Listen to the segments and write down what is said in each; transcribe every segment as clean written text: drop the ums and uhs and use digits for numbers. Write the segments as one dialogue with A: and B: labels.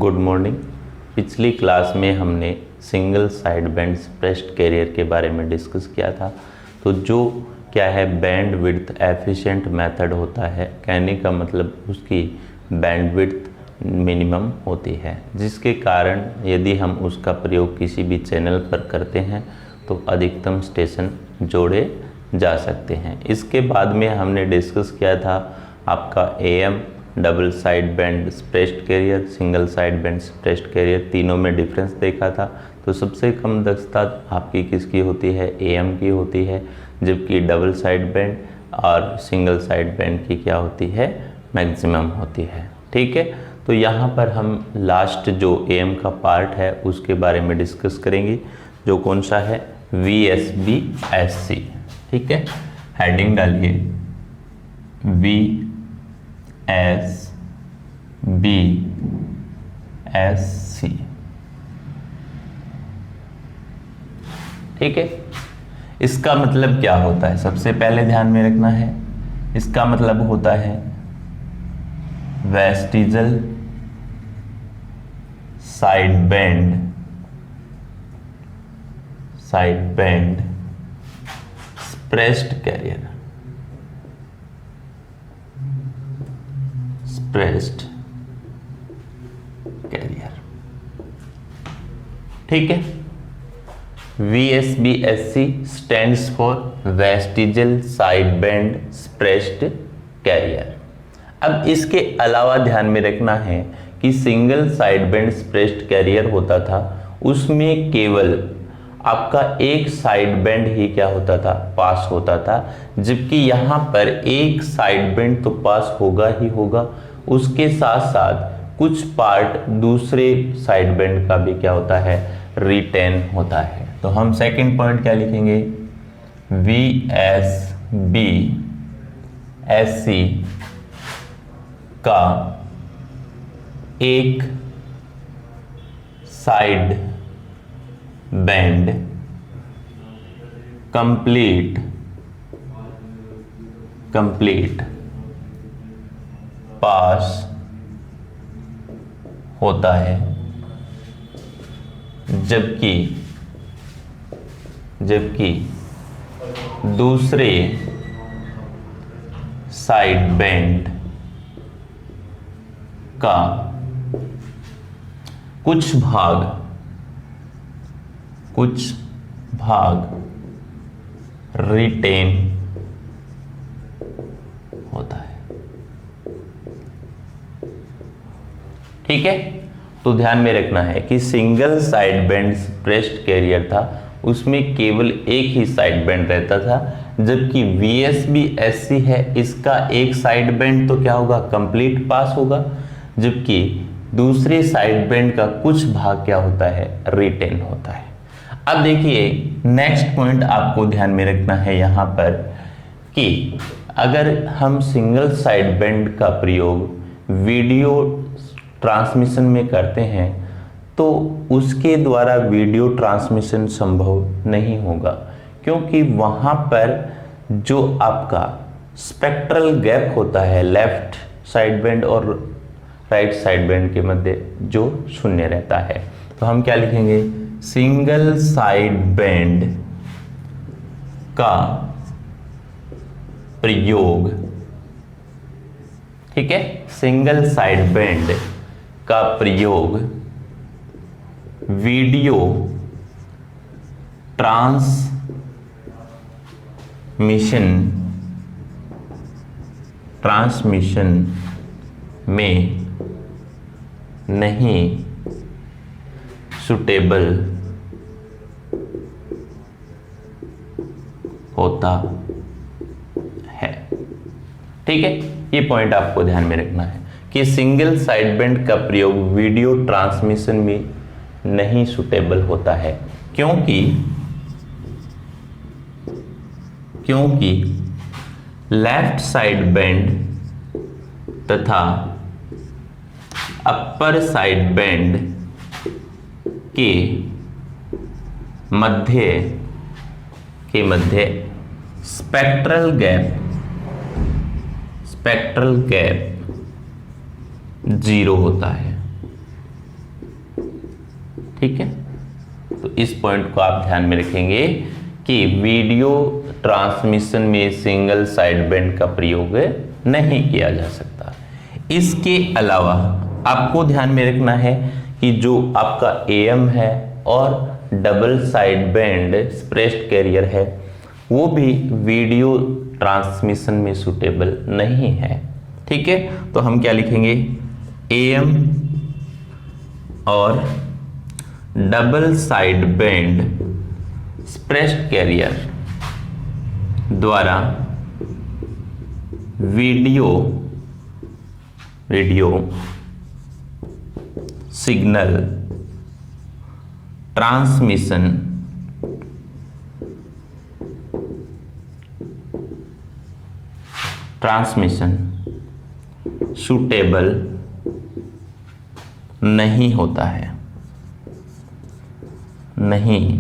A: Good morning. पिछली class में हमने single side band suppressed career के बारे में डिस्कस किया था। तो जो क्या है बैंड विड्थ एफिशिएंट मेथड होता है, कहने का मतलब उसकी बैंड विड्थ मिनिमम होती है, जिसके कारण यदि हम उसका प्रयोग किसी भी चैनल पर करते हैं तो अधिकतम स्टेशन जोड़े जा सकते हैं। इसके बाद में हमने डिस्कस किया था आपका AM, double side band suppressed carrier, single side band suppressed carrier, तीनों में डिफरेंस देखा था। तो सबसे कम दक्षता आपकी किसकी होती है? एएम की होती है, जबकि डबल साइड बैंड और सिंगल साइड बैंड की क्या होती है? मैक्सिमम होती है। ठीक है, तो यहाँ पर हम लास्ट जो एएम का पार्ट है उसके बारे में डिस्कस करेंगे, जो कौन सा है? VSB-SC। ठीक है, हेडिंग डालिए VSB-SC। ठीक है, इसका मतलब क्या होता है? सबसे पहले ध्यान में रखना है, इसका मतलब होता है vestigial side band suppressed carrier, suppressed carrier. ठीक है, VSB-SC stands for vestigial side band suppressed carrier. अब इसके अलावा ध्यान में रखना है कि single side band suppressed carrier होता था, उसमें केवल आपका एक साइड बैंड ही क्या होता था? पास होता था, जबकि यहाँ पर एक साइड बैंड तो पास होगा ही होगा, उसके साथ साथ कुछ पार्ट दूसरे साइड बैंड का भी क्या होता है? रिटेन होता है। तो हम सेकंड पॉइंट क्या लिखेंगे? VSB-SC का एक साइड बैंड कंप्लीट पास होता है, जबकि दूसरे साइड बैंड का कुछ भाग रिटेन होता है। ठीक है, तो ध्यान में रखना है कि single side band suppressed career था, उसमें केवल एक ही साइड बैंड रहता था, जबकि VSB-SC है, इसका एक साइड बैंड तो क्या होगा? कंप्लीट पास होगा, जबकि दूसरे साइड बैंड का कुछ भाग क्या होता है? रिटेन होता है। अब देखिए नेक्स्ट पॉइंट आपको ध्यान में रखना है यहाँ पर कि अगर हम सिंगल साइड बैंड का प्रयोग वीडियो ट्रांसमिशन में करते हैं तो उसके द्वारा वीडियो ट्रांसमिशन संभव नहीं होगा, क्योंकि वहाँ पर जो आपका स्पेक्ट्रल गैप होता है लेफ्ट साइड बैंड और राइट साइड बैंड के मध्य जो शून्य रहता है। तो हम क्या लिखेंगे? सिंगल साइड बैंड का प्रयोग, ठीक है, सिंगल साइड बैंड का प्रयोग वीडियो ट्रांसमिशन में नहीं सुटेबल होता है। ठीक है, ये पॉइंट आपको ध्यान में रखना है कि सिंगल साइड बैंड का प्रयोग वीडियो ट्रांसमिशन में नहीं सुटेबल होता है, क्योंकि लेफ्ट साइड बैंड तथा अपर साइड बैंड के मध्य स्पेक्ट्रल गैप 0 होता है। ठीक है, तो इस पॉइंट को आप ध्यान में रखेंगे कि वीडियो ट्रांसमिशन में सिंगल साइड बैंड का प्रयोग नहीं किया जा सकता। इसके अलावा आपको ध्यान में रखना है कि जो आपका AM है और double side band suppressed career है वो भी वीडियो ट्रांसमिशन में सूटेबल नहीं है। ठीक है, तो हम क्या लिखेंगे, AM और double side band suppressed career द्वारा वीडियो सिग्नल ट्रांसमिशन सूटेबल नहीं होता है, नहीं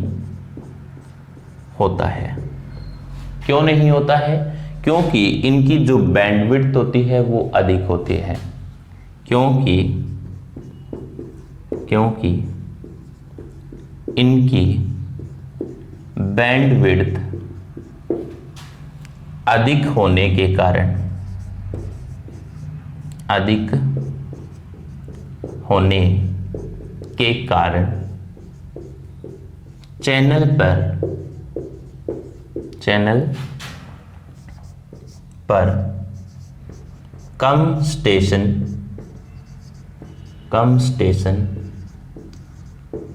A: होता है। क्यों नहीं होता है? क्योंकि इनकी जो बैंडविड्थ होती है वो अधिक होती है, क्योंकि इनकी बैंडविड्थ अधिक होने के कारण चैनल पर कम स्टेशन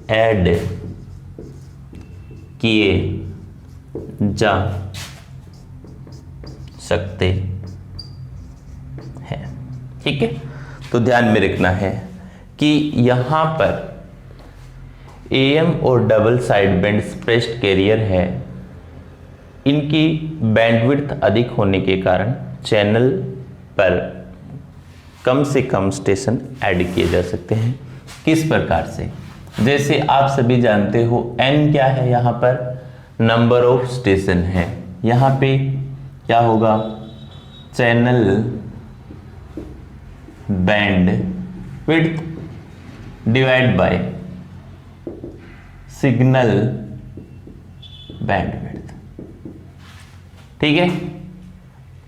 A: ऐड किए जा सकते हैं। ठीक है, तो ध्यान में रखना है कि यहां पर AM और double side band suppressed career है, इनकी बैंडविड्थ अधिक होने के कारण चैनल पर कम से कम स्टेशन ऐड किए जा सकते हैं। किस प्रकार से? जैसे आप सभी जानते हो N क्या है, यहाँ पर नंबर ऑफ स्टेशन है। यहाँ पे क्या होगा, channel bandwidth divide buy signal bandwidth. ठीक है,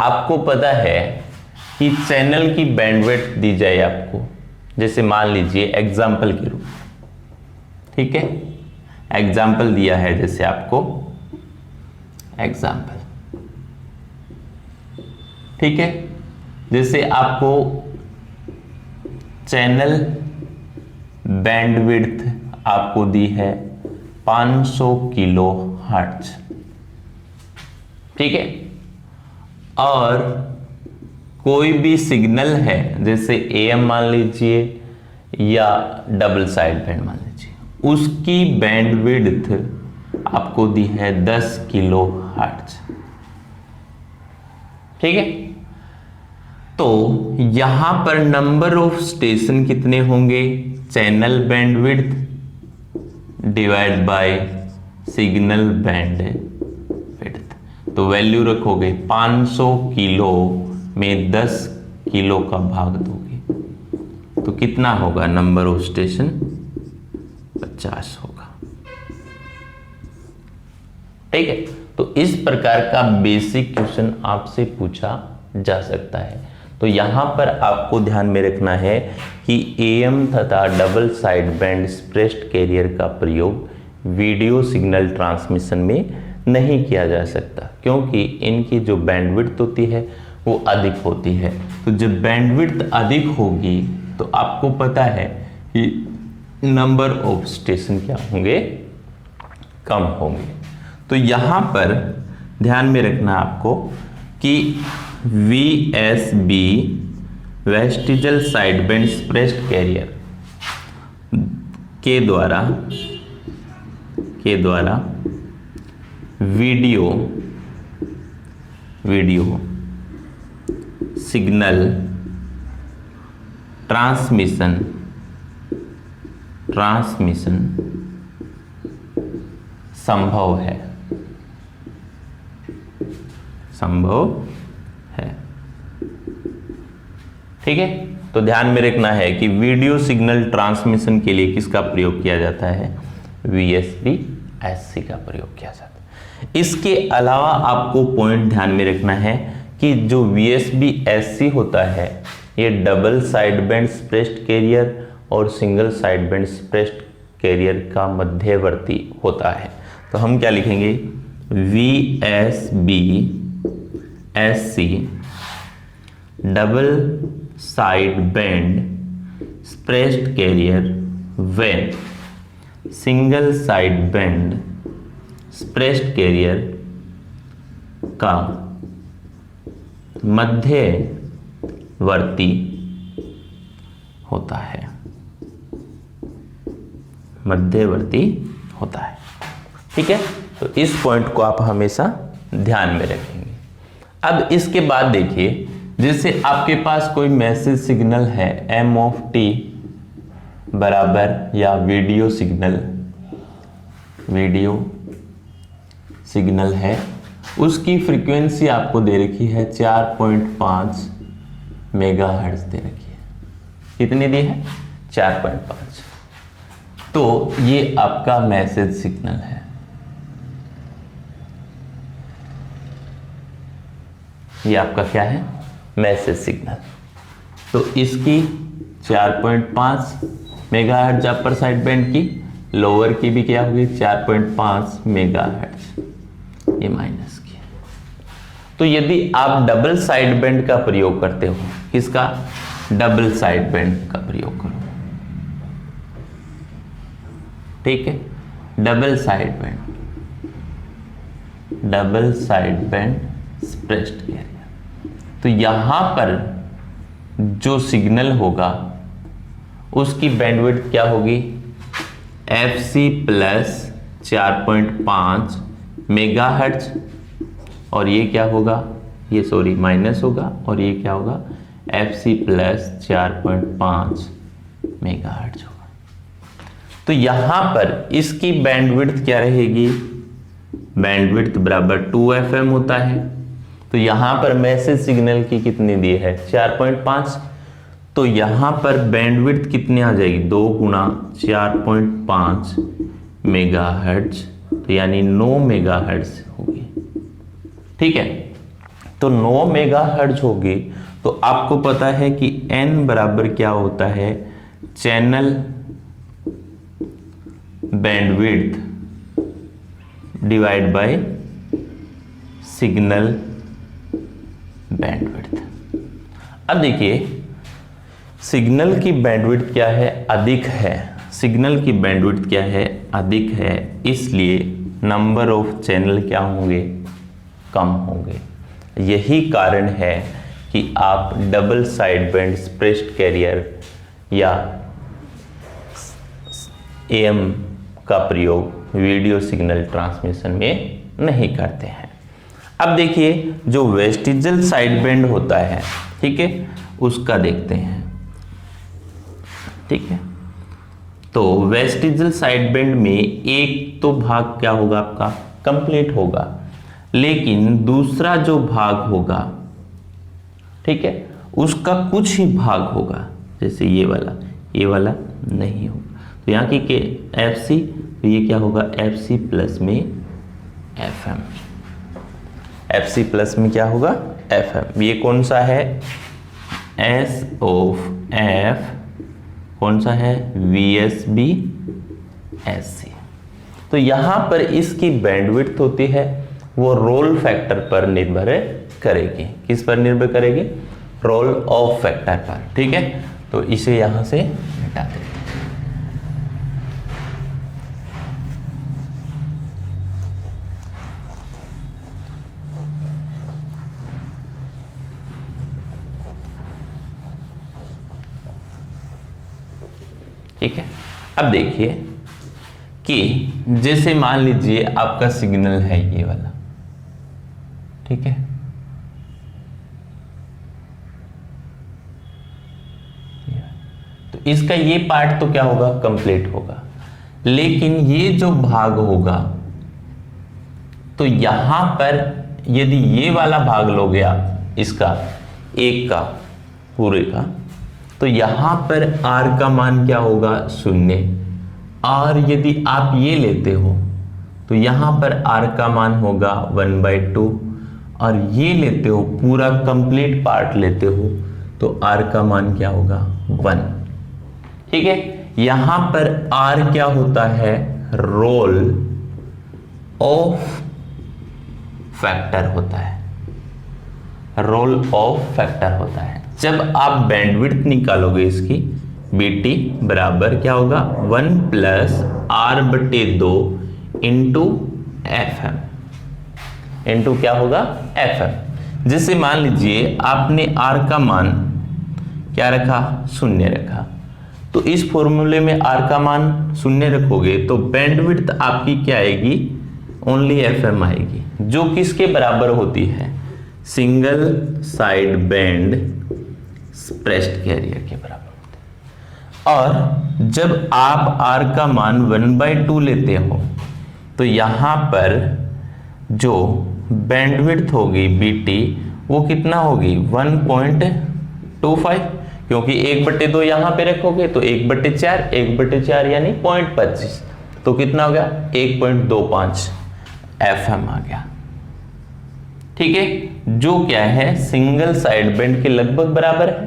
A: आपको पता है कि चैनल की बैंडविड्थ दी जाए आपको, जैसे मान लीजिए एग्जाम्पल के रूप, ठीक है, एग्जाम्पल दिया है जैसे आपको एग्जाम्पल, ठीक है, जैसे आपको चैनल बैंडविड्थ आपको दी है 500 किलो हर्ट्ज, ठीक है, और कोई भी सिग्नल है जैसे AM मान लीजिए या डबल साइड बैंड मान लीजिए, उसकी बैंडविड्थ आपको दी है 10 किलो हर्ट्ज। ठीक है, तो यहां पर नंबर ऑफ स्टेशन कितने होंगे, channel bandwidth divide buy signal bandwidth, तो वैल्यू रखोगे 500 किलो में 10 किलो का भाग दोगे तो कितना होगा, नंबर ऑफ स्टेशन 50 होगा। ठीक है, तो इस प्रकार का बेसिक क्वेश्चन आपसे पूछा जा सकता है। तो यहां पर आपको ध्यान में रखना है कि AM तथा double side band suppressed career का प्रयोग वीडियो सिग्नल ट्रांसमिशन में नहीं किया जा सकता, क्योंकि इनकी जो बैंडविड्थ होती है वो अधिक होती है। तो जब बैंडविड्थ अधिक होगी तो आपको पता है कि नंबर ऑफ स्टेशन क्या होंगे, कम होंगे। तो यहां पर ध्यान में रखना आपको कि VSB vestigial side band suppressed carrier के द्वारा वीडियो सिग्नल ट्रांसमिशन संभव है। ठीक है, तो ध्यान में रखना है कि वीडियो सिग्नल ट्रांसमिशन के लिए किसका प्रयोग किया जाता है, VSB-SC का प्रयोग किया जाता है। इसके अलावा आपको पॉइंट ध्यान में रखना है कि जो VSB-SC होता है ये double side band suppressed carrier और single side band suppressed carrier का मध्यवर्ती होता है। तो हम क्या लिखेंगे, VSB-SC double side band suppressed carrier when single side band suppressed carrier का मध्यवर्ती होता है, मध्यवर्ती होता है। ठीक है, तो इस पॉइंट को आप हमेशा ध्यान में रखेंगे। अब इसके बाद देखिए, जैसे आपके पास कोई मैसेज सिग्नल है M(t) बराबर या वीडियो सिग्नल है, उसकी फ्रीक्वेंसी आपको दे रखी है 4.5 मेगाहर्ट्ज दे रखी है। कितनी दी है, 4.5। तो ये आपका मैसेज सिग्नल है। ये आपका क्या है, मैसेज सिग्नल। तो इसकी 4.5 मेगाहर्ट्ज अपर साइड बैंड की, लोअर की भी क्या होगी 4.5 मेगाहर्ट्ज, ये माइनस की। तो यदि आप डबल साइड बैंड का प्रयोग करते हो, किसका, डबल साइड बैंड का प्रयोग करो, ठीक है, double side band suppressed career. तो यहां पर जो सिग्नल होगा उसकी बैंडविड्थ क्या होगी, FC प्लस 4.5 मेगाहर्ट्ज, और ये क्या होगा, ये सॉरी माइनस होगा, और ये क्या होगा FC प्लस 4.5 मेगाहर्ट्ज होगा। तो यहां पर इसकी बैंडविड्थ क्या रहेगी, बैंडविड्थ बराबर 2FM होता है। तो यहां पर मैसेज सिग्नल की कितनी दी है, 4.5। तो यहां पर बैंडविड्थ कितनी आ जाएगी, 2 गुना 4.5 मेगाहर्ट्ज, तो यानी 9 मेगाहर्ट्ज होगी। ठीक है, तो 9 मेगाहर्ट्ज होगी। तो आपको पता है कि n बराबर क्या होता है, channel bandwidth divide buy signal bandwidth. अब देखिए, सिग्नल की बैंडविड्थ क्या है, अधिक है, सिग्नल की बैंडविड्थ क्या है, अधिक है, इसलिए नंबर ऑफ चैनल क्या होंगे, कम होंगे। यही कारण है कि आप double side band suppressed career या AM का प्रयोग वीडियो सिग्नल ट्रांसमिशन में नहीं करते हैं। अब देखिए, जो वेस्टिजल साइड बैंड होता है, ठीक है, उसका देखते हैं। ठीक है, तो वेस्टिजल साइड बैंड में एक तो भाग क्या होगा आपका, कंप्लीट होगा, लेकिन दूसरा जो भाग होगा, ठीक है, उसका कुछ ही भाग होगा, जैसे ये वाला नहीं होगा। तो यहाँ की के FC, तो ये क्या होगा, FC प्लस में FM, FC प्लस में क्या होगा, FM। ये कौन सा है, S(F), कौन सा है, VSB-SC। तो यहां पर इसकी बैंडविड्थ होती है वो रोल फैक्टर पर निर्भर करेगी। किस पर निर्भर करेगी, रोल ऑफ फैक्टर पर। ठीक है, तो इसे यहां से हटा देते हैं। ठीक है, अब देखिए कि जैसे मान लीजिए आपका सिग्नल है ये वाला, ठीक है, तो इसका ये पार्ट तो क्या होगा, कंप्लीट होगा, लेकिन ये जो भाग होगा, तो यहां पर यदि ये वाला भाग लो गया इसका, एक का पूरे का, तो यहां पर R का मान क्या होगा 0, और यदि आप ये लेते हो तो यहां पर R का मान होगा 1/2, और ये लेते हो पूरा कंप्लीट पार्ट लेते हो तो R का मान क्या होगा 1। ठीक है, यहां पर R क्या होता है, रोल ऑफ फैक्टर होता है, रोल ऑफ फैक्टर होता है। जब आप बैंडविड्थ निकालोगे इसकी BT बराबर क्या होगा 1 + R/2 इंटू FM, इंटू क्या होगा FM। जैसे मान लीजिए आपने R का मान क्या रखा 0 रखा, तो इस फॉर्मूले में R का मान 0 रखोगे तो बैंडविड्थ आपकी क्या आएगी, ओनली FM आएगी, जो किसके बराबर होती है, single side band suppressed career के बराबर होती है। और जब आप R का मान 1/2 लेते हो तो यहां पर जो बैंडविड्थ होगी BT वो कितना होगी 1.25, क्योंकि 1/2 यहां पे रखोगे तो 1/4, 1/4 यानी 0.25, तो कितना हो गया 1.25 FM आ गया। ठीक है, जो क्या है सिंगल साइड बैंड के लगभग बराबर है।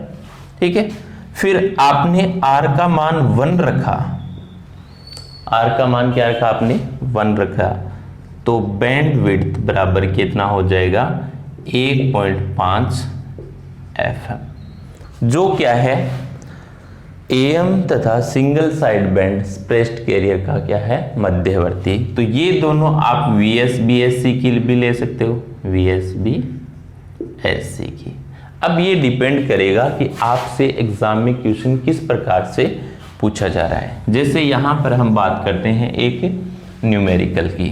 A: ठीक है, फिर आपने R का मान 1 रखा, R का मान क्या रखा आपने 1 रखा, तो बैंडविड्थ बराबर कितना हो जाएगा 1.5 FM, जो क्या है AM तथा single side band suppressed carrier का क्या है मध्यवर्ती। तो ये दोनों आप VSB SC की भी ले सकते हो, VSB SC की। अब ये डिपेंड करेगा कि आपसे एग्जाम में क्वेश्चन किस प्रकार से पूछा जा रहा है। जैसे यहां पर हम बात करते हैं एक न्यूमेरिकल की,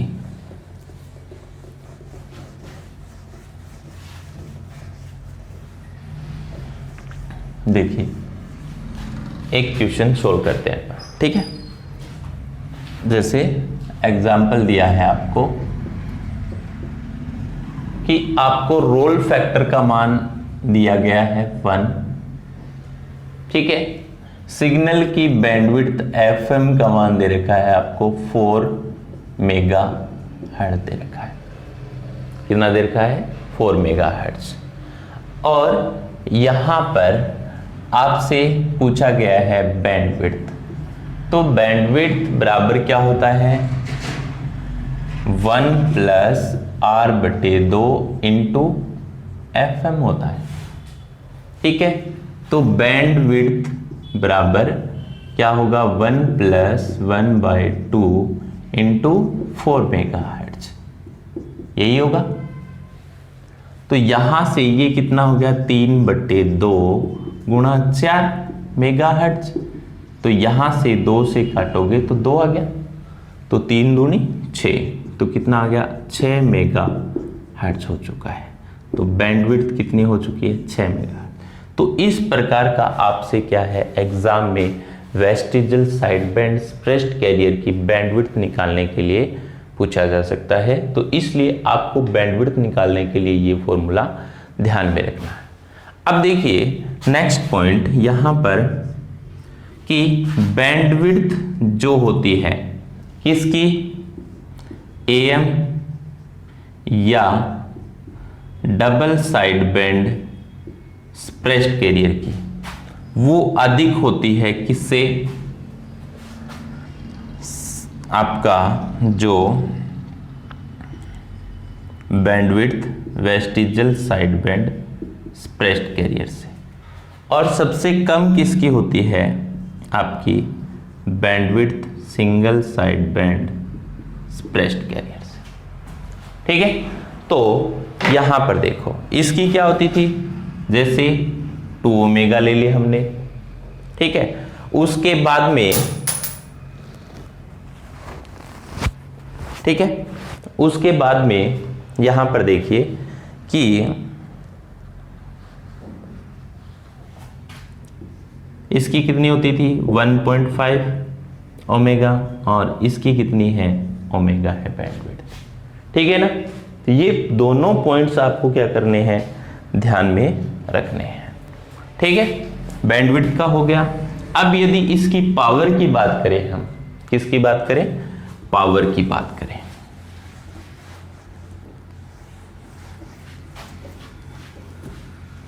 A: देखिए एक क्वेश्चन सोल्व करते हैं। ठीक है, जैसे एग्जाम्पल दिया है आपको कि आपको रोल फैक्टर का मान दिया गया है 1। ठीक है, सिग्नल की बैंडविड्थ FM का मान दे रखा है आपको 4 मेगाहर्ट्ज दे रखा है। कितना दे रखा है 4 मेगाहर्ट्ज। और यहां पर आपसे पूछा गया है बैंडविड्थ, तो बैंडविड्थ बराबर क्या होता है 1 + R/2 इंटू FM होता है। ठीक है, तो बैंडविड्थ बराबर क्या होगा 1 + 1/2 इंटू 4 मेगाहर्ट्ज, यही होगा। तो यहां से ये कितना हो गया 3/2 गुणा 4 मेगाहर्ट्ज, तो यहां से 2 से काटोगे तो 2 आ गया, तो 3 दूनी 6, तो कितना आ गया 6 मेगाहर्ट्ज हो चुका है। तो बैंडविड्थ कितनी हो चुकी है 6 मेगाहर्ट्ज। तो इस प्रकार का आपसे क्या है एग्जाम में vestigial side band suppressed carrier की बैंडविड्थ निकालने के लिए पूछा जा सकता है। तो इसलिए आपको बैंडविड्थ निकालने के लिए ये फॉर्मूला ध्यान में रखना है। अब देखिए नेक्स्ट पॉइंट यहां पर कि बैंडविड्थ जो होती है किसकी, AM या double side band suppressed carrier की, वो अधिक होती है किससे, आपका जो bandwidth vestigial side band suppressed carrier से, और सबसे कम किसकी होती है आपकी bandwidth single side band suppressed carrier से। ठीक है, तो यहां पर देखो इसकी क्या होती थी, जैसे 2 ओमेगा ले लिया हमने। ठीक है, उसके बाद में ठीक है, उसके बाद में यहां पर देखिए कि इसकी कितनी होती थी 1.5 ओमेगा, और इसकी कितनी है ओमेगा है बैंडविड्थ। ठीक है ना, तो ये दोनों पॉइंट्स आपको क्या करने हैं ध्यान में रखने हैं। ठीक है, बैंडविड्थ का हो गया। अब यदि इसकी पावर की बात करें, हम किसकी बात करें, पावर की बात करें,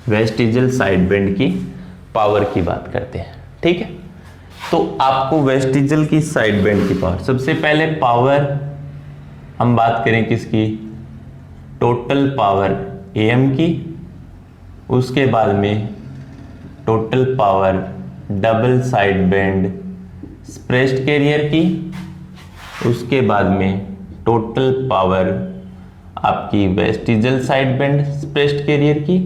A: वेस्टिजियल साइड बैंड की पावर की बात करते हैं। ठीक है, तो आपको वेस्टिजियल की साइड बैंड की पावर, सबसे पहले पावर हम बात करें किसकी, टोटल पावर एम की, उसके बाद में total power double side band suppressed carrier की, उसके बाद में टोटल पावर आपकी vestigial side band suppressed carrier की,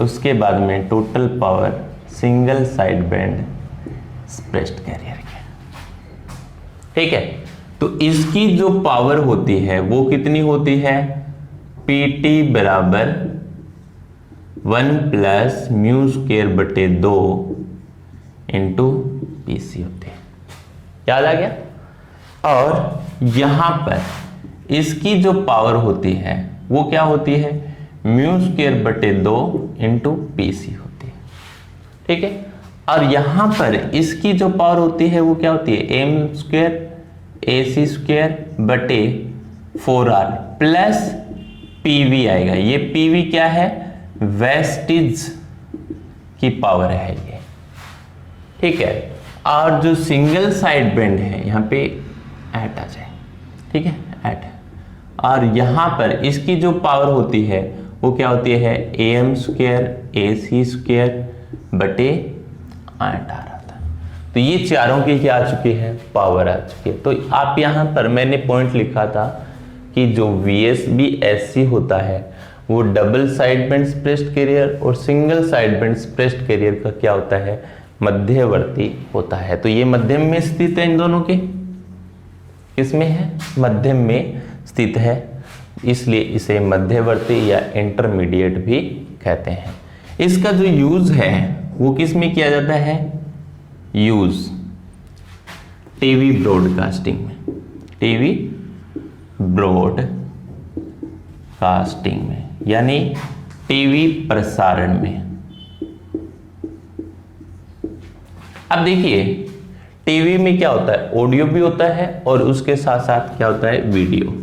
A: उसके बाद में total power single side band suppressed carrier की। ठीक है, तो इसकी जो पावर होती है वो कितनी होती है, PT बराबर 1 प्लस म्यू स्क्वायर बटे 2 इंटू PC होती है। याद आ गया। और यहां पर इसकी जो पावर होती है वो क्या होती है, म्यू स्क्वायर बटे 2 इंटू PC होती है। ठीक है, और यहां पर इसकी जो पावर होती है वो क्या होती है, एम स्क्वायर AC स्क्वायर बटे 4R प्लस PV आएगा। ये PV क्या है, वेस्टिज की पावर है ये। ठीक है, और जो सिंगल साइड बैंड है यहां पे ऐट आ जाए। ठीक है, ऐट, और यहां पर इसकी जो पावर होती है वो क्या होती है, AM स्क्वायर AC स्क्वायर बटे 8 आ रहा था। तो ये चारों की क्या आ चुकी है, पावर आ चुकी है। तो आप यहां पर मैंने पॉइंट लिखा था कि जो VSB SC होता है वो double side band suppressed carrier और single side band suppressed carrier का क्या होता है, मध्यवर्ती होता है। तो ये मध्यम में स्थित है, इन दोनों के किसमें है, मध्यम में स्थित है, इसलिए इसे मध्यवर्ती या इंटरमीडिएट भी कहते हैं। इसका जो यूज है वो किस में किया जाता है, यूज टीवी ब्रॉडकास्टिंग में, टीवी ब्रॉडकास्टिंग में, यानी टीवी प्रसारण में। अब देखिए टीवी में क्या होता है, ऑडियो भी होता है और उसके साथ साथ क्या होता है, वीडियो।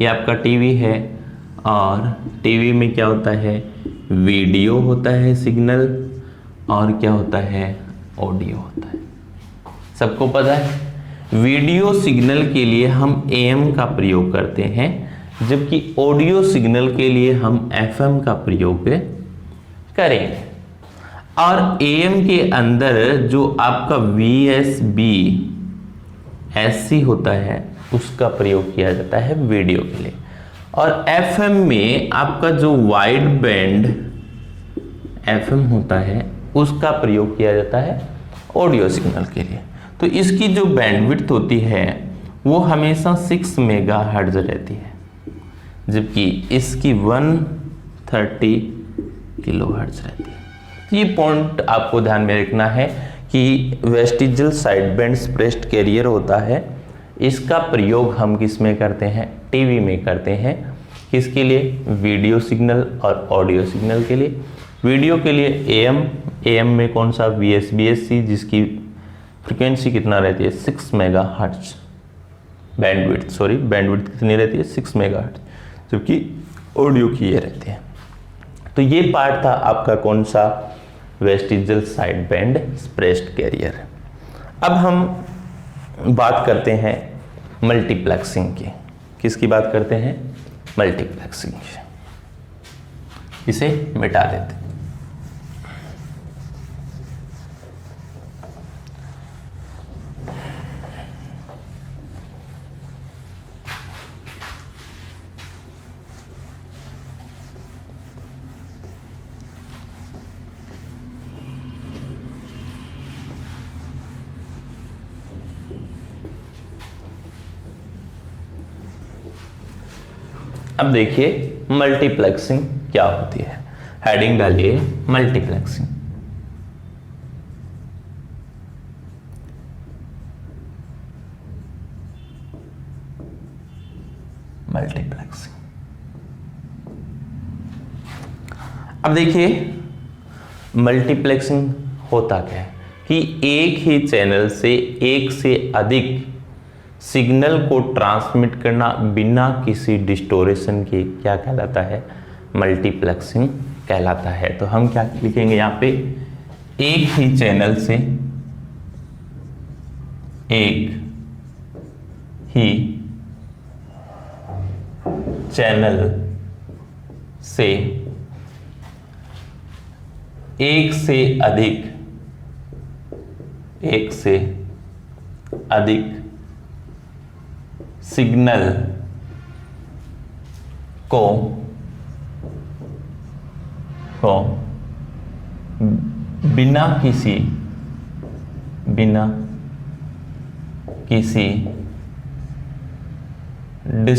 A: ये आपका टीवी है और टीवी में क्या होता है, वीडियो होता है सिग्नल, और क्या होता है, ऑडियो होता है। सबको पता है वीडियो सिग्नल के लिए हम AM का प्रयोग करते हैं, जबकि ऑडियो सिग्नल के लिए हम FM का प्रयोग करेंगे। और AM के अंदर जो आपका VSB SC होता है उसका प्रयोग किया जाता है वीडियो के लिए, और FM में आपका जो वाइड बैंड FM होता है उसका प्रयोग किया जाता है ऑडियो सिग्नल के लिए। तो इसकी जो बैंडविड्थ होती है वो हमेशा 6 मेगाहर्ट्ज रहती है, जबकि इसकी 130 किलोहर्ट्ज रहती है। ये पॉइंट आपको ध्यान में रखना है कि vestigial side band suppressed carrier होता है, इसका प्रयोग हम किस में करते हैं, टीवी में करते हैं। किसके लिए, वीडियो सिग्नल और ऑडियो सिग्नल के लिए। वीडियो के लिए AM में कौन सा, VSB-SC, जिसकी फ्रिक्वेंसी कितना रहती है, 6 मेगाहर्ट्ज बैंडविड्थ, बैंडविड्थ कितनी रहती है, 6 मेगाहर्ट्ज, जबकि ऑडियो की ये रहती है। तो ये पार्ट था आपका कौन सा, vestigial side band suppressed carrier. अब हम बात करते हैं मल्टीप्लेक्सिंग की। किसकी बात करते हैं, मल्टीप्लेक्सिंग की। इसे मिटा देते हैं। अब देखिए मल्टीप्लेक्सिंग क्या होती है, हेडिंग डालिए मल्टीप्लेक्सिंग। मल्टीप्लेक्सिंग, अब देखिए मल्टीप्लेक्सिंग होता क्या है कि एक ही चैनल से एक से अधिक सिग्नल को ट्रांसमिट करना बिना किसी डिस्टोरेशन के क्या कहलाता है, मल्टीप्लेक्सिंग कहलाता है। तो हम क्या लिखेंगे यहाँ पे, एक ही चैनल से एक ही चैनल से एक से अधिक सिग्नल को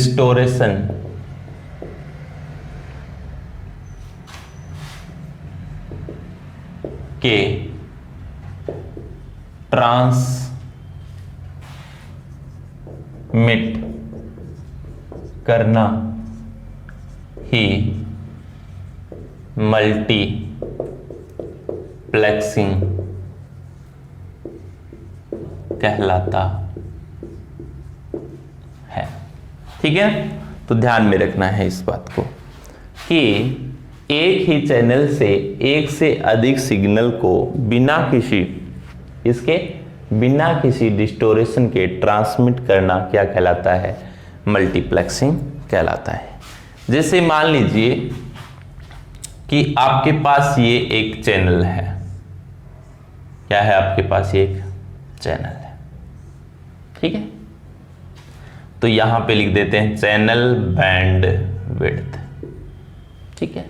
A: बिना किसी डिस्टोरेशन के ट्रांसमिट करना ही मल्टीप्लेक्सिंग कहलाता है। ठीक है, तो ध्यान में रखना है इस बात को कि एक ही चैनल से एक से अधिक सिग्नल को बिना किसी डिस्टोरेशन के ट्रांसमिट करना क्या कहलाता है, मल्टीप्लेक्सिंग कहलाता है। जैसे मान लीजिए कि आपके पास ये एक चैनल है, क्या है आपके पास ये एक चैनल है, ठीक है। तो यहां पे लिख देते हैं चैनल बैंड विड्थ, ठीक है।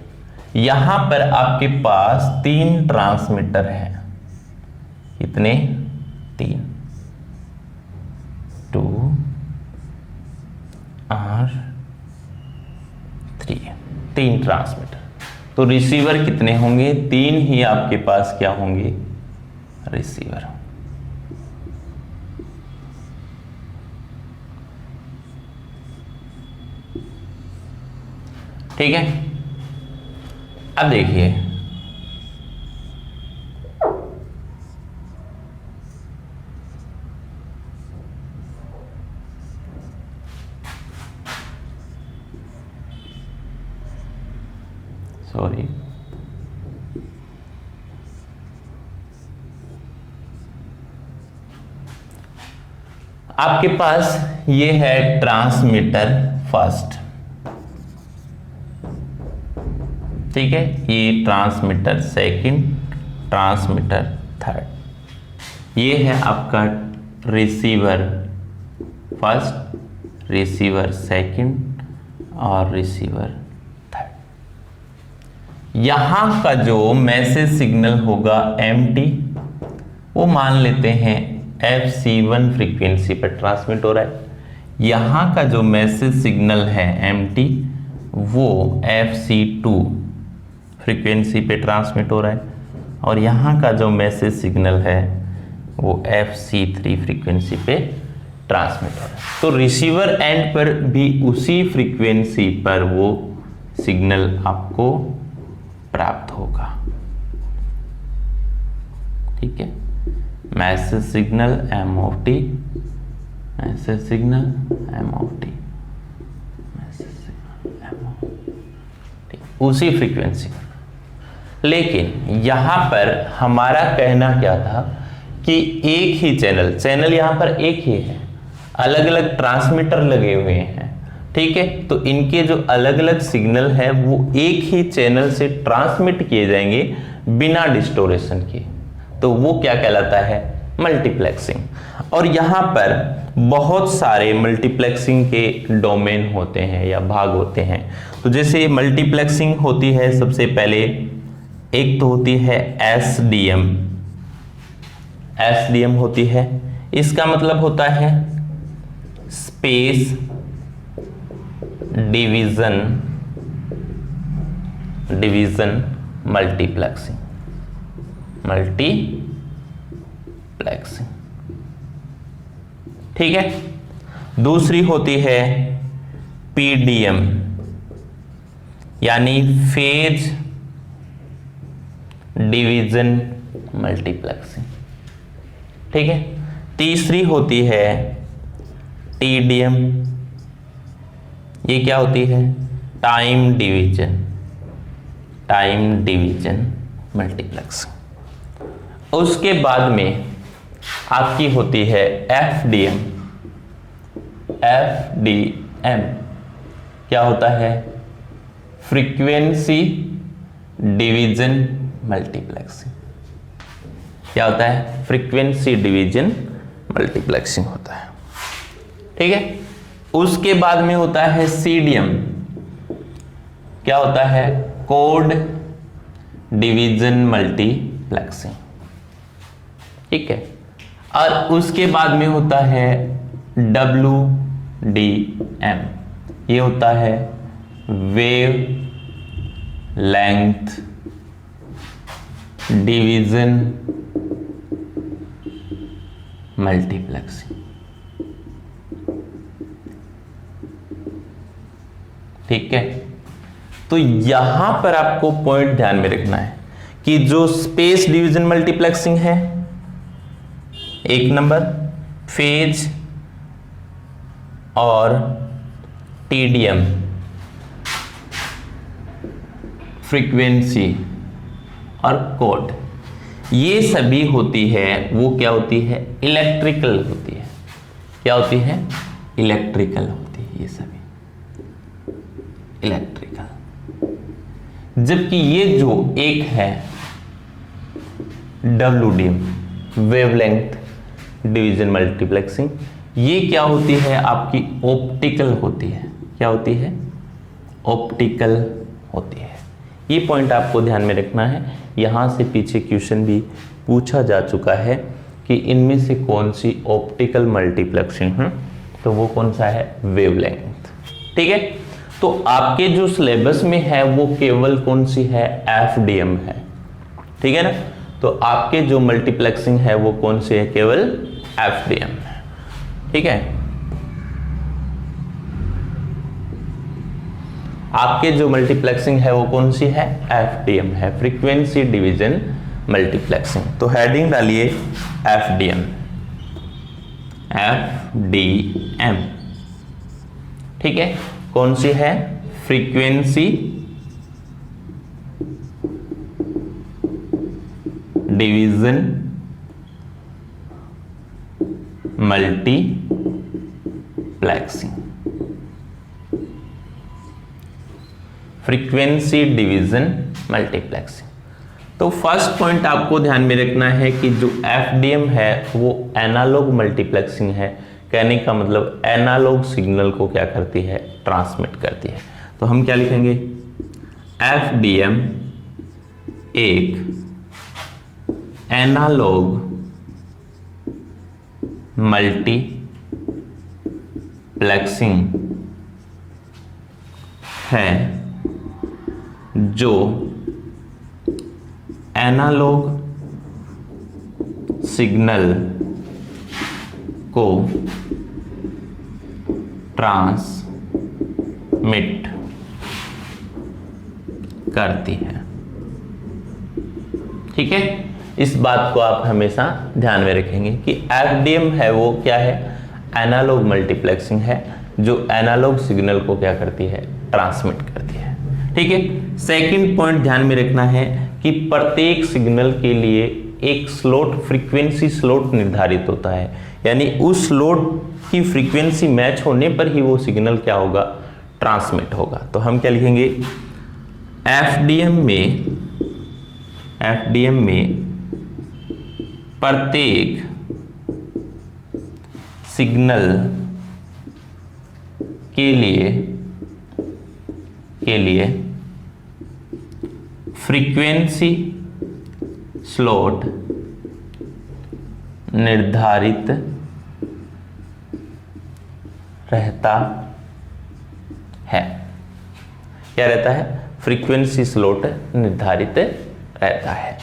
A: यहां पर आपके पास 3 ट्रांसमीटर हैं, कितने, 3, 2 और 3, 3 ट्रांसमीटर। तो रिसीवर कितने होंगे, 3 ही आपके पास क्या होंगे, रिसीवर। ठीक है, अब देखिए सॉरी आपके पास ये है ट्रांसमीटर फर्स्ट, ठीक है, ये ट्रांसमीटर सेकंड, ट्रांसमीटर थर्ड। ये है आपका रिसीवर फर्स्ट, रिसीवर सेकंड और रिसीवर थर्ड। यहां का जो मैसेज सिग्नल होगा एमटी, वो मान लेते हैं FC1 फ्रीक्वेंसी पर ट्रांसमिट हो रहा है। यहां का जो मैसेज सिग्नल है एमटी, वो FC2 फ्रीक्वेंसी पे ट्रांसमिट हो रहा है, और यहाँ का जो मैसेज सिग्नल है वो FC3 फ्रीक्वेंसी पे ट्रांसमिट हो रहा है। तो रिसीवर एंड पर भी उसी फ्रीक्वेंसी पर वो सिग्नल आपको प्राप्त होगा, ठीक है। Message signal M, message signal M, message signal M, उसी फ्रीक्वेंसी। लेकिन यहां पर हमारा कहना क्या था कि एक ही चैनल यहां पर एक ही है, अलग अलग ट्रांसमीटर लगे हुए हैं, ठीक है। तो इनके जो अलग अलग सिग्नल है वो एक ही चैनल से ट्रांसमिट किए जाएंगे बिना डिस्टोरेशन के, तो वो क्या कहलाता है, मल्टीप्लेक्सिंग। और यहां पर बहुत सारे मल्टीप्लेक्सिंग के डोमेन होते हैं या भाग होते हैं। तो जैसे मल्टीप्लेक्सिंग होती है, सबसे पहले एक तो होती है एसडीएम होती है। इसका मतलब होता है स्पेस डिवीजन मल्टीप्लेक्सिंग, ठीक है। दूसरी होती है पीडीएम, यानी फेज डिवीजन मल्टीप्लेक्सिंग। ठीक है, तीसरी होती है TDM। ये क्या होती है? Time division multiplexing. उसके बाद में आपकी होती है FDM। क्या होता है? Frequency division multiplexing. क्या होता है? फ्रीक्वेंसी डिवीजन मल्टीप्लेक्सिंग होता है। ठीक है, उसके बाद में होता है CDM। क्या होता है? Code division multiplexing. ठीक है, और उसके बाद में होता है WDM। ये होता है वेव लेंथ डिवीजन मल्टीप्लेक्सिंग। ठीक है, तो यहां पर आपको पॉइंट ध्यान में रखना है कि जो स्पेस डिवीजन मल्टीप्लेक्सिंग है, एक नंबर फेज और TDM फ्रीक्वेंसी और कोड, ये सभी होती है वो क्या होती है? इलेक्ट्रिकल होती है। क्या होती है? इलेक्ट्रिकल होती है, ये सभी इलेक्ट्रिकल। जबकि ये जो एक है WDM वेवलेंथ डिवीजन मल्टीप्लेक्सिंग, ये क्या होती है? आपकी ऑप्टिकल होती है। क्या होती है? ऑप्टिकल होती है। ये पॉइंट आपको ध्यान में रखना है। यहां से पीछे क्वेश्चन भी पूछा जा चुका है कि इनमें से कौन सी ऑप्टिकल मल्टीप्लेक्सिंग है, तो वो कौन सा है? वेवलेंथ। ठीक है, तो आपके जो सिलेबस में है वो केवल कौन सी है? FDM है। ठीक है ना, तो आपके जो मल्टीप्लेक्सिंग है वो कौन सी है? केवल FDM है। ठीक है, आपके जो मल्टीप्लेक्सिंग है वो कौन सी है? FDM है, फ्रीक्वेंसी डिवीजन मल्टीप्लेक्सिंग। तो हेडिंग डालिए FDM। ठीक है, कौन सी है? Frequency division multiplexing. Frequency division multiplexing. तो फर्स्ट पॉइंट आपको ध्यान में रखना है कि जो FDM है वो एनालॉग मल्टीप्लेक्सिंग है। कहने का मतलब एनालॉग सिग्नल को क्या करती है? ट्रांसमिट करती है। तो हम क्या लिखेंगे? FDM एक एनालॉग मल्टीप्लेक्सिंग है जो एनालॉग सिग्नल को ट्रांसमिट करती है। ठीक है, इस बात को आप हमेशा ध्यान में रखेंगे कि FDM है वो क्या है? एनालॉग मल्टीप्लेक्सिंग है जो एनालॉग सिग्नल को क्या करती है? ट्रांसमिट करती है। ठीक है, सेकंड पॉइंट ध्यान में रखना है कि प्रत्येक सिग्नल के लिए एक स्लॉट फ्रीक्वेंसी स्लॉट निर्धारित होता है, यानी उस स्लॉट की फ्रीक्वेंसी मैच होने पर ही वो सिग्नल क्या होगा? ट्रांसमिट होगा। तो हम क्या लिखेंगे? FDM में प्रत्येक सिग्नल के लिए फ्रीक्वेंसी स्लॉट निर्धारित रहता है। क्या रहता है? फ्रीक्वेंसी स्लॉट निर्धारित रहता है।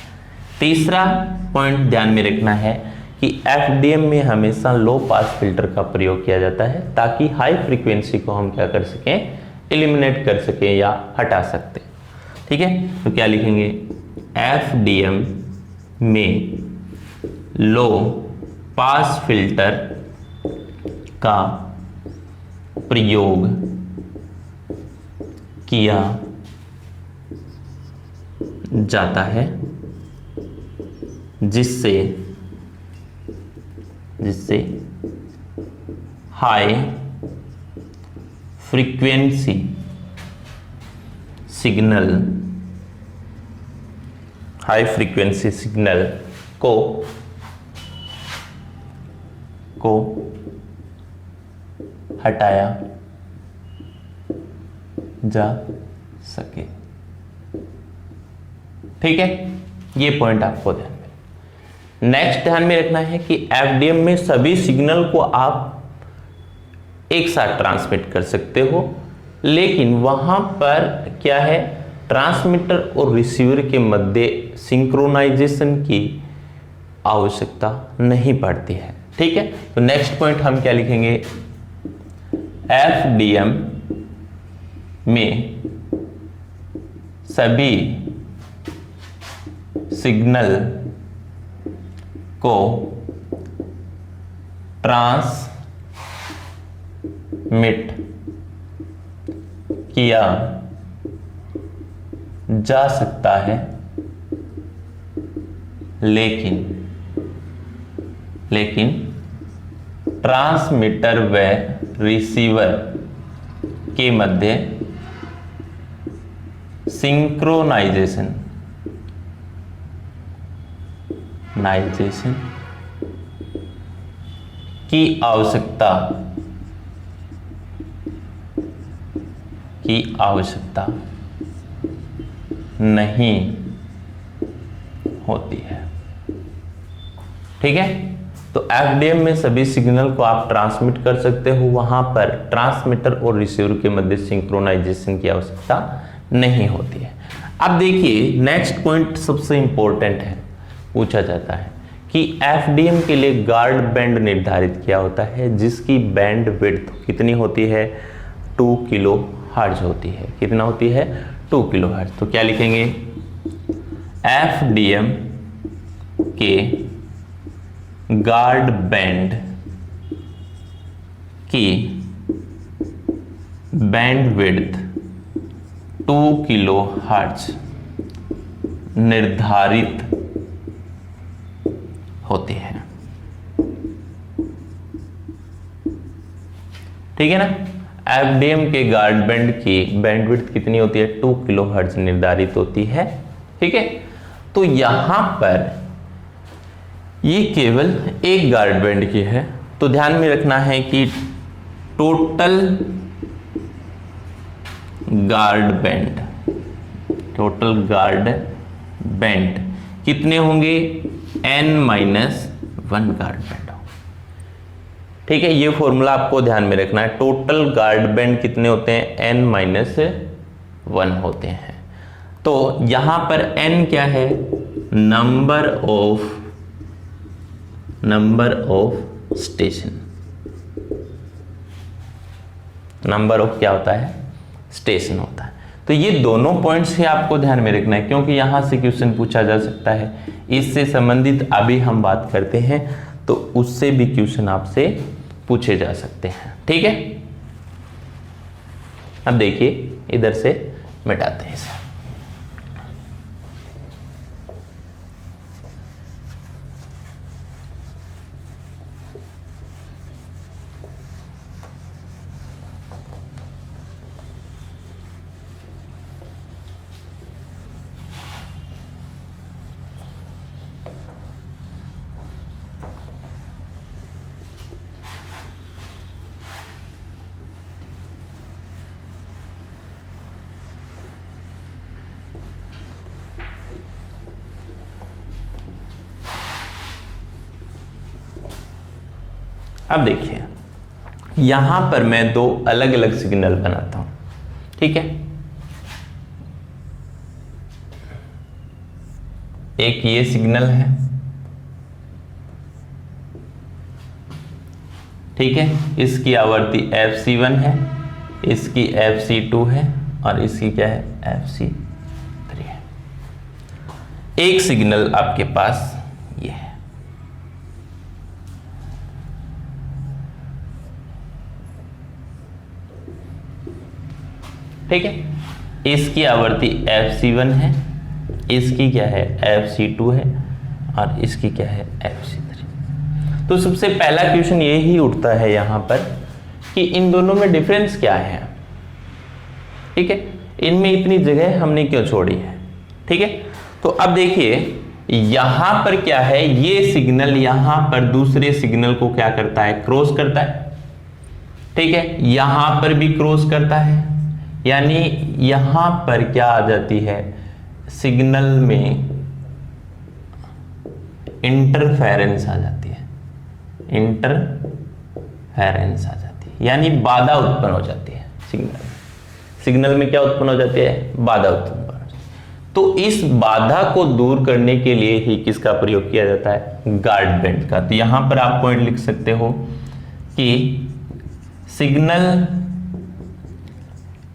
A: तीसरा पॉइंट ध्यान में रखना है कि FDM में हमेशा लो पास फिल्टर का प्रयोग किया जाता है ताकि हाई फ्रीक्वेंसी को हम क्या कर सकें? एलिमिनेट कर सकें या हटा सकते। ठीक है, तो क्या लिखेंगे? FDM में लो पास फिल्टर का प्रयोग किया जाता है, जिससे हाई फ्रीक्वेंसी सिग्नल को हटाया जा सके। ठीक है, ये पॉइंट आपको ध्यान में। नेक्स्ट ध्यान में रखना है कि एफडीएम में सभी सिग्नल को आप एक साथ ट्रांसमिट कर सकते हो, लेकिन वहां पर क्या है, ट्रांसमीटर और रिसीवर के मध्य सिंक्रोनाइजेशन की आवश्यकता नहीं पड़ती है। ठीक है, तो नेक्स्ट पॉइंट हम क्या लिखेंगे, एफडीएम में सभी सिग्नल को ट्रांसमिट किया जा सकता है, लेकिन ट्रांसमीटर व रिसीवर के मध्य सिंक्रोनाइजेशन की आवश्यकता नहीं होती है। ठीक है, तो एफडीएम में सभी सिग्नल को आप ट्रांसमिट कर सकते हो, वहां पर ट्रांसमीटर और रिसीवर के मध्य सिंक्रोनाइजेशन की आवश्यकता नहीं होती है। अब देखिए, नेक्स्ट पॉइंट सबसे इंपॉर्टेंट है, पूछा जाता है कि एफडीएम के लिए गार्ड बैंड निर्धारित किया होता है, जिसकी बैंड विड्थ कितनी होती है, 2 किलो हर्ट्ज होती है। कितना होती है, 2 किलो हर्ट्ज। तो क्या लिखेंगे, एफडीएम के गार्ड बैंड की बैंड विड्थ 2 किलो हर्ट्ज निर्धारित होती है। ठीक है ना, एफडीएम के गार्ड बैंड की बैंडविड्थ कितनी होती है, 2 किलो हर्ट्ज निर्धारित होती है। ठीक है, तो यहां पर ये केवल एक गार्ड बैंड की है, तो ध्यान में रखना है कि टोटल गार्ड बैंड कितने होंगे, n-1 गार्ड बैंड। ठीक है, ये फॉर्मूला आपको ध्यान में रखना है। टोटल गार्ड बैंड कितने होते हैं, n-1 होते हैं। तो यहां पर n क्या है, number of station. Number of क्या होता है, स्टेशन होता है। तो ये दोनों पॉइंट्स ही आपको ध्यान में रखना है, क्योंकि यहां से क्वेश्चन पूछा जा सकता है। इससे संबंधित अभी हम बात करते हैं, तो उससे भी क्वेश्चन आपसे पूछे जा सकते हैं। ठीक है, अब देखिए, इधर से मिटाते हैं इसे। अब देखिए, यहां पर मैं 2 अलग अलग सिग्नल बनाता हूं। ठीक है, एक ये सिग्नल है, ठीक है, इसकी आवृत्ति fc1 है, इसकी fc2 है और इसकी क्या है, fc3 है। एक सिग्नल आपके पास ये है। ठीक है, इसकी आवृत्ति fc1 है, इसकी क्या है fc2 है, और इसकी क्या है fc3। तो सबसे पहला क्वेश्चन ये ही उठता है यहां पर कि इन दोनों में डिफरेंस क्या है। ठीक है, इनमें इतनी जगह हमने क्यों छोड़ी है। ठीक है, तो अब देखिए यहां पर क्या है, ये सिग्नल यहां पर दूसरे सिग्नल को क्या करता है, क्रॉस करता है। ठीक है, यहां पर भी क्रॉस करता है, यानी यहां पर क्या आ जाती है, सिग्नल में इंटरफेरेंस आ जाती है, इंटरफेरेंस आ जाती है, यानी बाधा उत्पन्न हो जाती है। सिग्नल में क्या उत्पन्न हो जाती है, बाधा उत्पन्न हो जाती है। तो इस बाधा को दूर करने के लिए ही किसका प्रयोग किया जाता है, गार्ड बैंड का। तो यहां पर आप पॉइंट लिख सकते हो कि सिग्नल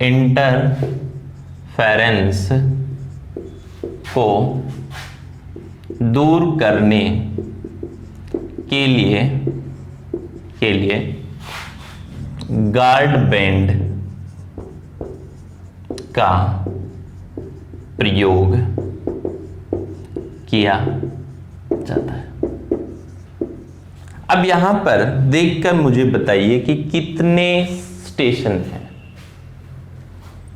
A: इंटरफेरेंस को दूर करने के लिए गार्ड बैंड का प्रयोग किया जाता है। अब यहां पर देखकर मुझे बताइए कि कितने स्टेशन हैं।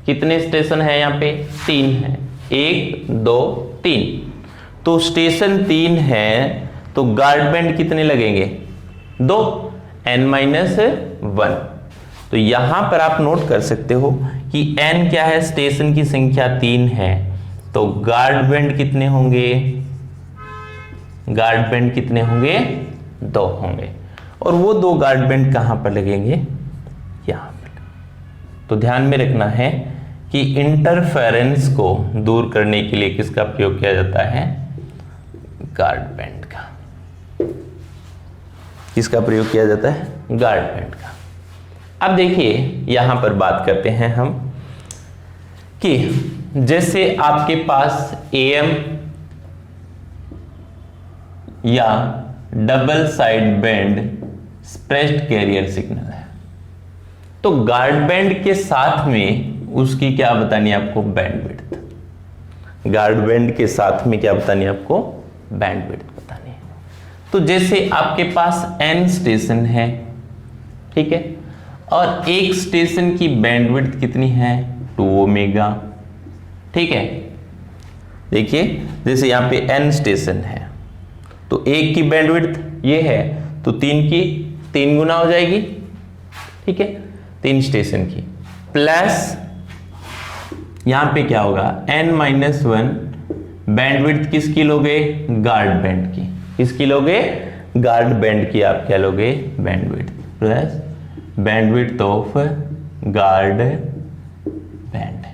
A: कितने स्टेशन है यहाँ पे, 3 है, 1 2 3। तो स्टेशन 3 है तो गार्ड बैंड कितने लगेंगे, 2, n-1। तो यहां पर आप नोट कर सकते हो कि n क्या है, स्टेशन की संख्या 3 है, तो गार्ड बैंड कितने होंगे, गार्ड बैंड कितने होंगे, 2 होंगे। और वो 2 गार्ड बैंड कहां पर लगेंगे, यहां पर। तो ध्यान में रखना है कि इंटरफेरेंस को दूर करने के लिए किसका प्रयोग किया जाता है, गार्ड बैंड का। किसका प्रयोग किया जाता है, गार्ड बैंड का। अब देखिए यहां पर बात करते हैं हम कि जैसे आपके पास AM या double side band suppressed carrier signal है, तो गार्ड बैंड के साथ में उसकी क्या बतानी है आपको, बैंडविड्थ। गार्ड बैंड के साथ में क्या बतानी है आपको, बैंडविड्थ बतानी है। तो जैसे आपके पास n स्टेशन है, ठीक है, और एक स्टेशन की बैंडविड्थ कितनी है, 2 ओमेगा। ठीक है, देखिए जैसे यहां पे n स्टेशन है तो एक की बैंडविड्थ ये है, तो 3 की 3 गुना हो जाएगी। ठीक है, 3 स्टेशन की, प्लस यहां पे क्या होगा, n-1 बैंडविड्थ किसकी लोगे, गार्ड बैंड की। किसकी लोगे, गार्ड बैंड की आप क्या लोगे, bandwidth, plus bandwidth of guard band.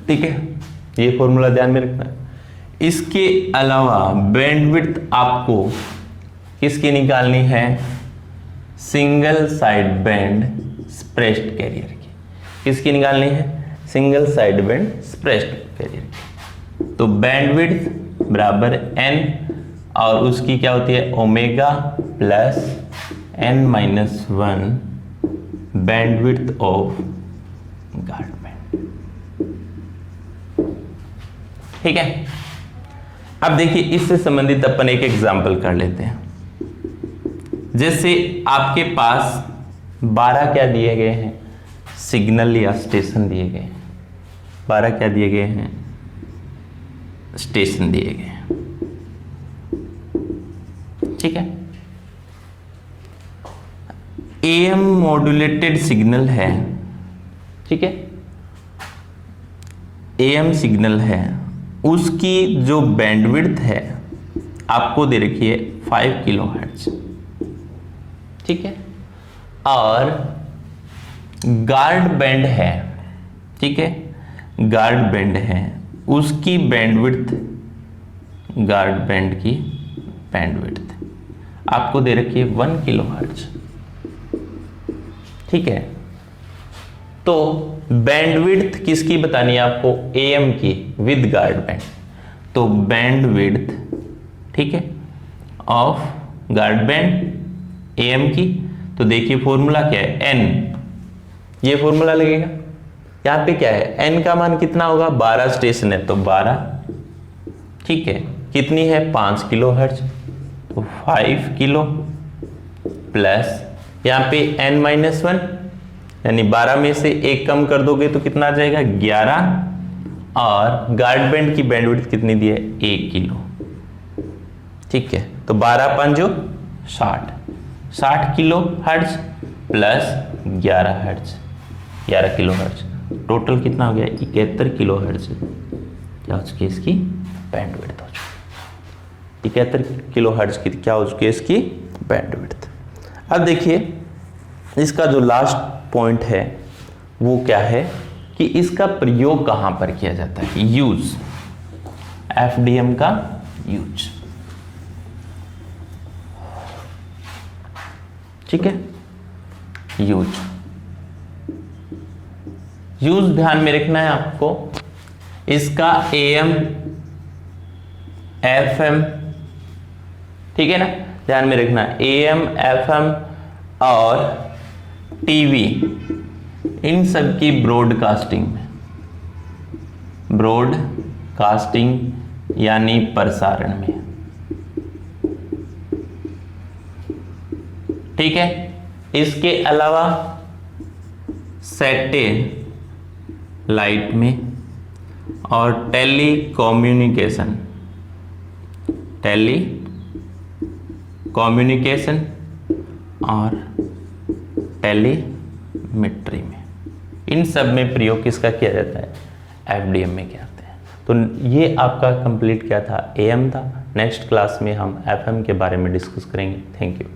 A: ठीक है, ये फॉर्मूला ध्यान में रखना है। इसके अलावा बैंडविड्थ आपको किसकी निकालनी है, single side band suppressed carrier की। किसकी निकालनी है, single side band suppressed carrier की। तो बैंडविड्थ बराबर n और उसकी क्या होती है, omega plus n-1 bandwidth of guard band. ठीक है, अब देखिए इससे संबंधित अपन एक एग्जांपल कर लेते हैं। जैसे आपके पास 12 क्या दिए गए हैं, सिग्नल या स्टेशन दिए गए हैं। 12 क्या दिए गए हैं, स्टेशन दिए गए हैं। ठीक है, AM मॉड्यूलेटेड सिग्नल है। ठीक है, AM सिग्नल है, उसकी जो बैंडविड्थ है आपको दे रखी है 5 किलोहर्ट्ज। ठीक है, और गार्ड बैंड है। ठीक है, गार्ड बैंड है, उसकी बैंडविड्थ, गार्ड बैंड की बैंडविड्थ आपको दे रखी है 1 किलोहर्ट्ज। ठीक है, तो बैंडविड्थ किसकी बतानी है आपको, AM की विद गार्ड बैंड। तो बैंडविड्थ, ठीक है, ऑफ गार्ड बैंड AM की, तो देखिए फॉर्मूला क्या है, N, ये फॉर्मूला लगेगा। यहां पे क्या है, N का मान कितना होगा, 12 स्टेशन है तो 12, ठीक है, कितनी है 5 किलो हर्ट्ज, तो 5 किलो प्लस यहाँ पे n-1 यानी 12 में से 1 कम कर दोगे तो कितना आ जाएगा 11, और गार्ड बैंड की बैंडविड्थ कितनी दी है 1 किलो, ठीक है। तो 12 पंजो 60 kilo hertz plus 11 hertz, 11 kilo hertz, total कितना हो गया 71 किलो हर्ट्ज, क्या हो चुकी है इसकी बैंडविड्थ हो चुकी, 71 किलो हर्ट्ज की क्या हो चुकी है इसकी बैंडविड्थ। अब देखिए इसका जो लास्ट पॉइंट है वो क्या है कि इसका प्रयोग कहां पर किया जाता है, यूज, FDM का यूज, ठीक है। यूज ध्यान में रखना है आपको, इसका AM FM, ठीक है ना, ध्यान में रखना AM FM और टीवी, इन सब की ब्रॉडकास्टिंग यानी प्रसारण में, ठीक है। इसके अलावा सैटेलाइट में और टेलीकम्युनिकेशन और टेलीमेट्री में, इन सब में प्रयोग किसका किया जाता है, FDM में किया जाता है। तो ये आपका कंप्लीट क्या था, AM था। नेक्स्ट क्लास में हम FM के बारे में डिस्कस करेंगे। Thank you.